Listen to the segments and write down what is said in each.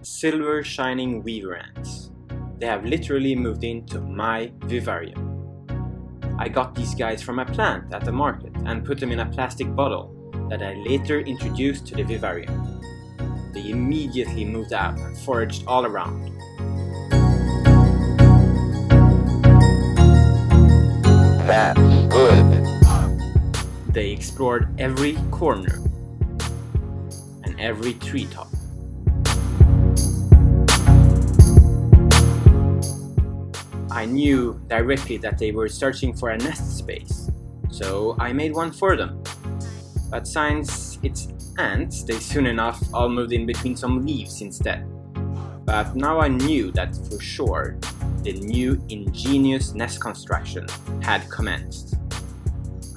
Silver shining weaver ants. They have literally moved into my vivarium. I got these guys from a plant at the market and put them in a plastic bottle that I later introduced to the vivarium. They immediately moved out and foraged all around. That's good. They explored every corner and every treetop. I knew directly that they were searching for a nest space, so I made one for them. But since it's ants, they soon enough all moved in between some leaves instead. But now I knew that for sure the new ingenious nest construction had commenced.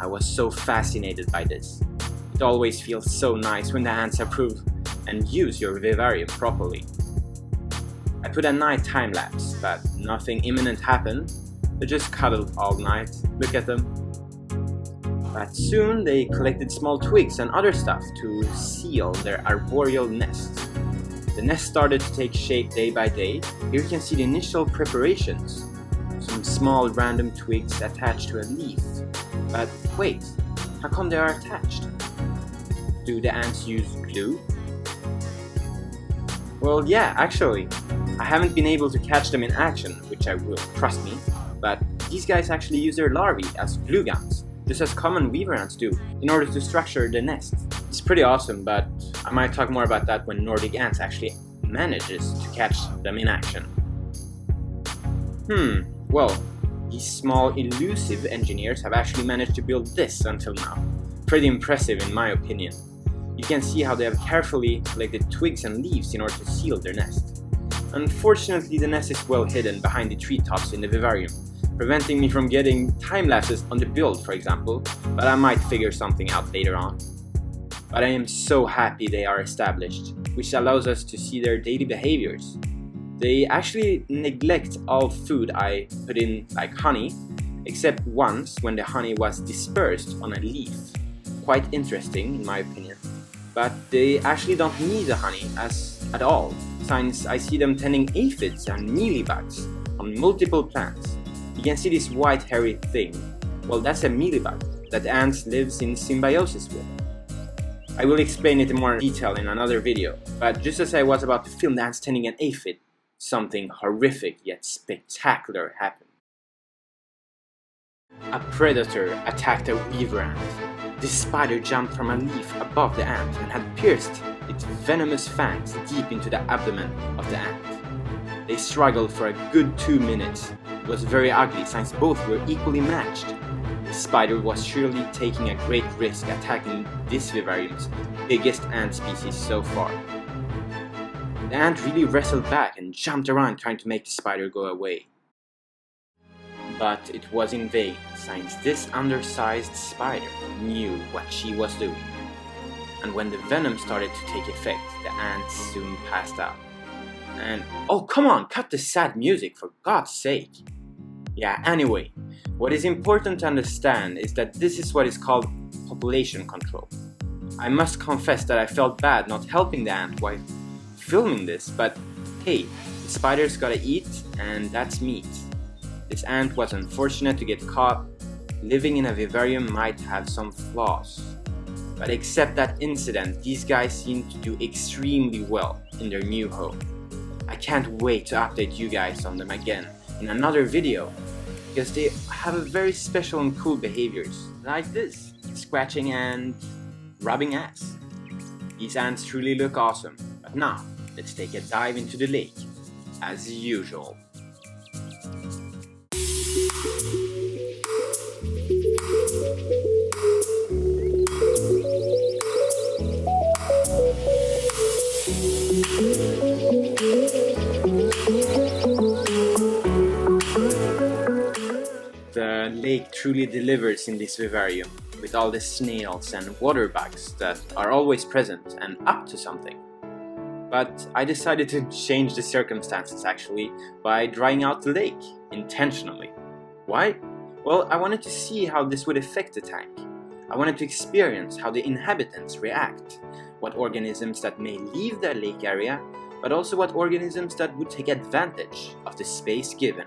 I was so fascinated by this. It always feels so nice when the ants approve and use your vivarium properly. I put a night time lapse, but nothing imminent happened. They just cuddled all night. Look at them. But soon they collected small twigs and other stuff to seal their arboreal nest. The nest started to take shape day by day. Here you can see the initial preparations. Some small random twigs attached to a leaf. But wait, how come they are attached? Do the ants use glue? Well, yeah, actually. I haven't been able to catch them in action, which I will, trust me, but these guys actually use their larvae as glue guns, just as common weaver ants do, in order to structure the nest. It's pretty awesome, but I might talk more about that when Nordic ants actually manages to catch them in action. Well, these small elusive engineers have actually managed to build this until now. Pretty impressive in my opinion. You can see how they have carefully collected twigs and leaves in order to seal their nest. Unfortunately, the nest is well hidden behind the treetops in the vivarium, preventing me from getting time lapses on the build, for example, but I might figure something out later on. But I am so happy they are established, which allows us to see their daily behaviors. They actually neglect all food I put in, like honey, except once when the honey was dispersed on a leaf. Quite interesting in my opinion. But they actually don't need the honey at all, since I see them tending aphids and mealybugs on multiple plants. You can see this white hairy thing. Well, that's a mealybug that ants lives in symbiosis with. I will explain it in more detail in another video, but just as I was about to film the ants tending an aphid, something horrific yet spectacular happened. A predator attacked a weaver ant. This spider jumped from a leaf above the ant and had pierced its venomous fangs deep into the abdomen of the ant. They struggled for a good 2 minutes. It was very ugly since both were equally matched. The spider was surely taking a great risk attacking this vivarium's biggest ant species so far. The ant really wrestled back and jumped around trying to make the spider go away. But it was in vain, since this undersized spider knew what she was doing. And when the venom started to take effect, the ant soon passed out. And oh, come on, cut the sad music for God's sake. Yeah, anyway, what is important to understand is that this is what is called population control. I must confess that I felt bad not helping the ant while filming this, but hey, The spiders gotta eat, and that's meat. This ant was unfortunate to get caught. Living in a vivarium might have some flaws. But except that incident, these guys seem to do extremely well in their new home. I can't wait to update you guys on them again in another video, because they have a very special and cool behaviors, like this, scratching and rubbing ass. These ants truly look awesome, but now, let's take a dive into the lake, as usual. The lake truly delivers in this vivarium, with all the snails and water bugs that are always present and up to something. But I decided to change the circumstances actually by drying out the lake, intentionally. Why? Well, I wanted to see how this would affect the tank. I wanted to experience how the inhabitants react, what organisms that may leave the lake area, but also what organisms that would take advantage of the space given.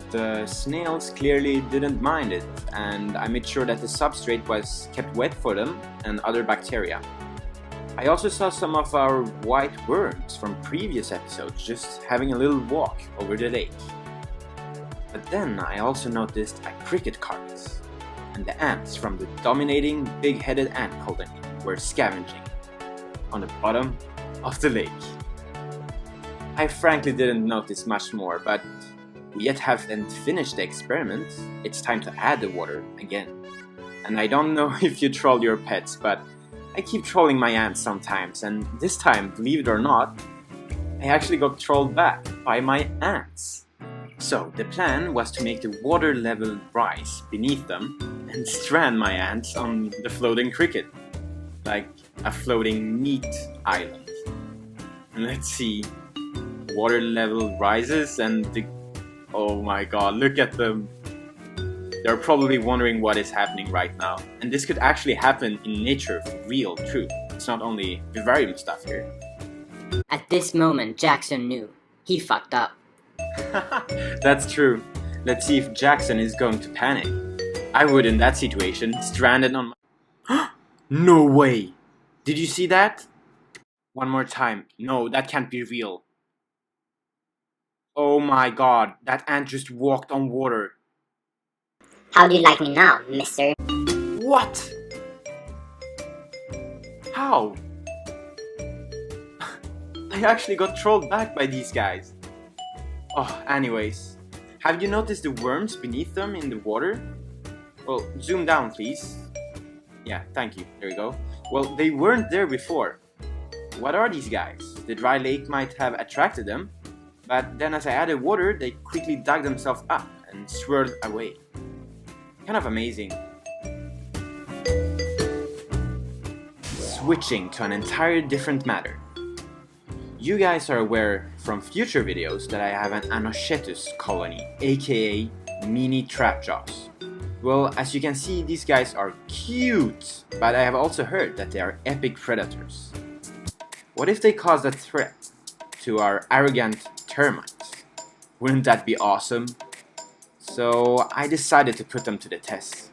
The snails clearly didn't mind it, and I made sure that the substrate was kept wet for them and other bacteria. I also saw some of our white worms from previous episodes just having a little walk over the lake. But then I also noticed a cricket carcass, and the ants from the dominating big-headed ant colony were scavenging on the bottom of the lake. I frankly didn't notice much more, but we yet haven't finished the experiment. It's time to add the water again. And I don't know if you troll your pets, but I keep trolling my ants sometimes, and this time, believe it or not, I actually got trolled back by my ants. So the plan was to make the water level rise beneath them and strand my ants on the floating cricket, like a floating meat island. And let's see, water level rises and oh my god, look at them. They're probably wondering what is happening right now. And this could actually happen in nature for real, true. It's not only vivarium stuff here. At this moment, Jackson knew. He fucked up. That's true. Let's see if Jackson is going to panic. I would in that situation, stranded on my... No way! Did you see that? One more time. No, that can't be real. Oh my god, that ant just walked on water. How do you like me now, mister? What? How? I actually got trolled back by these guys. Oh, anyways. Have you noticed the worms beneath them in the water? Well, zoom down please. Yeah, thank you. There you go. Well, they weren't there before. What are these guys? The dry lake might have attracted them, but then as I added water, they quickly dug themselves up and swirled away. Kind of amazing. Switching to an entirely different matter. You guys are aware from future videos that I have an anochetus colony, aka mini trapjaws. Well, as you can see, these guys are cute, but I have also heard that they are epic predators. What if they cause a threat to our arrogant termites? Wouldn't that be awesome? So I decided to put them to the test.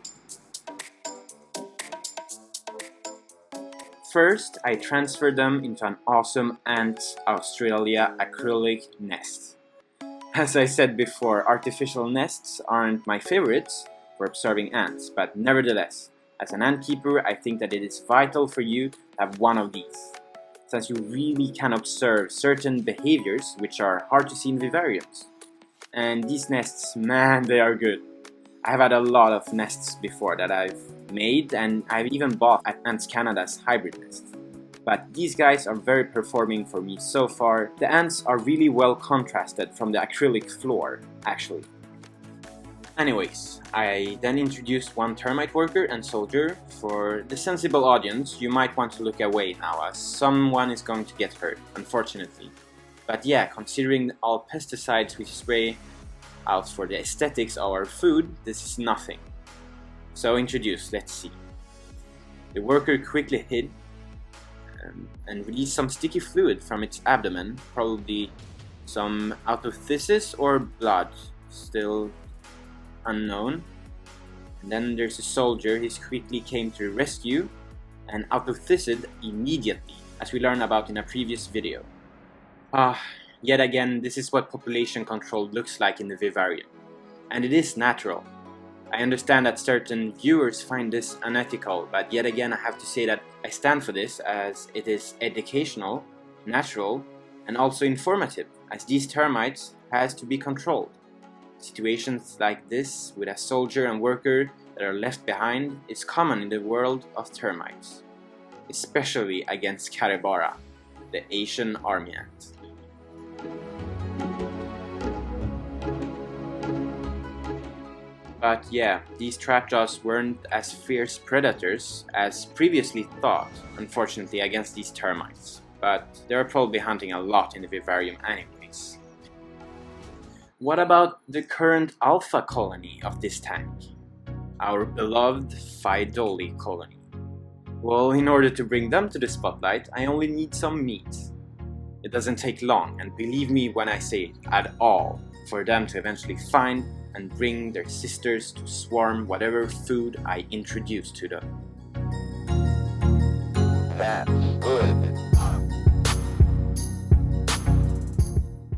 First, I transferred them into an awesome ANTS Australia acrylic nest. As I said before, artificial nests aren't my favorites for observing ants, but nevertheless, as an ant keeper, I think that it is vital for you to have one of these, since you really can observe certain behaviors which are hard to see in vivariums. And these nests, man, they are good. I have had a lot of nests before that I've made, and I've even bought at Ants Canada's hybrid nest. But these guys are very performing for me so far. The ants are really well contrasted from the acrylic floor, actually. Anyways, I then introduced one termite worker and soldier. For the sensible audience, you might want to look away now, as someone is going to get hurt, unfortunately. But yeah, considering all pesticides we spray out for the aesthetics of our food, this is nothing. So introduce, let's see. The worker quickly hid and released some sticky fluid from its abdomen, probably some autothesis or blood, still unknown. And then there's a soldier. He quickly came to the rescue and autothesed immediately, as we learned about in a previous video. Yet again, this is what population control looks like in the vivarium. And it is natural. I understand that certain viewers find this unethical, but yet again I have to say that I stand for this, as it is educational, natural, and also informative, as these termites has to be controlled. Situations like this with a soldier and worker that are left behind is common in the world of termites, especially against Capybara, the Asian army ant. But yeah, these trapjaws weren't as fierce predators as previously thought, unfortunately, against these termites. But they're probably hunting a lot in the vivarium anyways. What about the current alpha colony of this tank? Our beloved Phaidoli colony. Well, in order to bring them to the spotlight, I only need some meat. It doesn't take long, and believe me when I say it, at all, for them to eventually find and bring their sisters to swarm whatever food I introduce to them. That's good.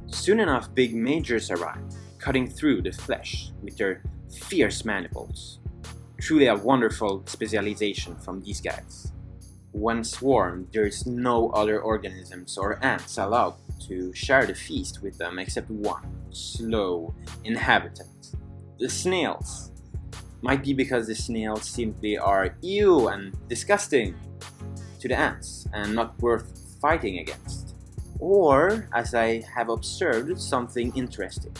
Soon enough, big majors arrive, cutting through the flesh with their fierce mandibles. Truly a wonderful specialization from these guys. When swarmed, there is no other organisms or ants allowed to share the feast with them except one slow inhabitant. The snails. Might be because the snails simply are ew and disgusting to the ants and not worth fighting against. Or, as I have observed, something interesting.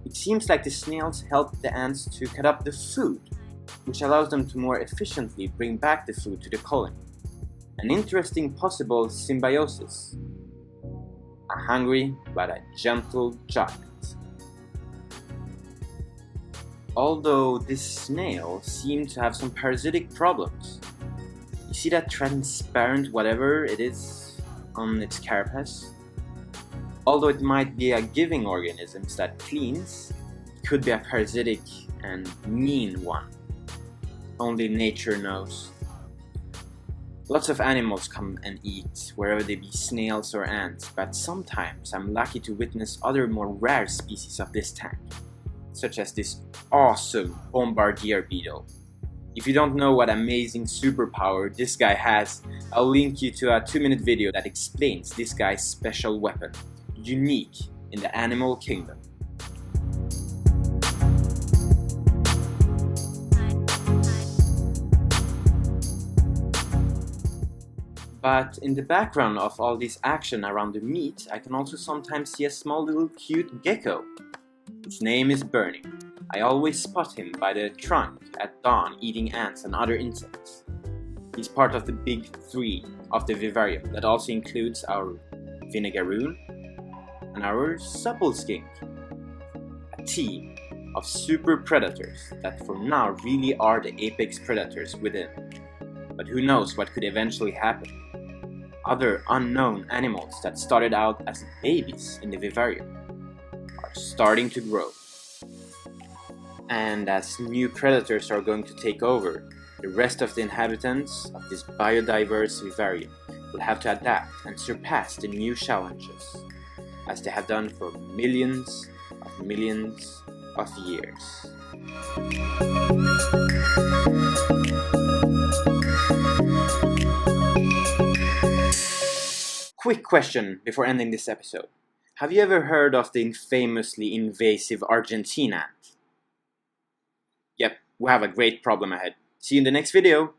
It seems like the snails help the ants to cut up the food, which allows them to more efficiently bring back the food to the colony. An interesting possible symbiosis. A hungry but a gentle giant. Although this snail seemed to have some parasitic problems. You see that transparent whatever it is on its carapace? Although it might be a giving organism that cleans, it could be a parasitic and mean one. Only nature knows. Lots of animals come and eat, wherever they be snails or ants, but sometimes I'm lucky to witness other more rare species of this tank, such as this awesome bombardier beetle. If you don't know what amazing superpower this guy has, I'll link you to a 2-minute video that explains this guy's special weapon, unique in the animal kingdom. But in the background of all this action around the meat, I can also sometimes see a small little cute gecko. His name is Bernie. I always spot him by the trunk at dawn eating ants and other insects. He's part of the big three of the vivarium that also includes our vinegaroon and our supple skink. A team of super predators that for now really are the apex predators within. But who knows what could eventually happen. Other unknown animals that started out as babies in the vivarium are starting to grow. And as new predators are going to take over, the rest of the inhabitants of this biodiverse vivarium will have to adapt and surpass the new challenges, as they have done for millions of years. Quick question before ending this episode. Have you ever heard of the infamously invasive Argentine ant? Yep, we have a great problem ahead. See you in the next video!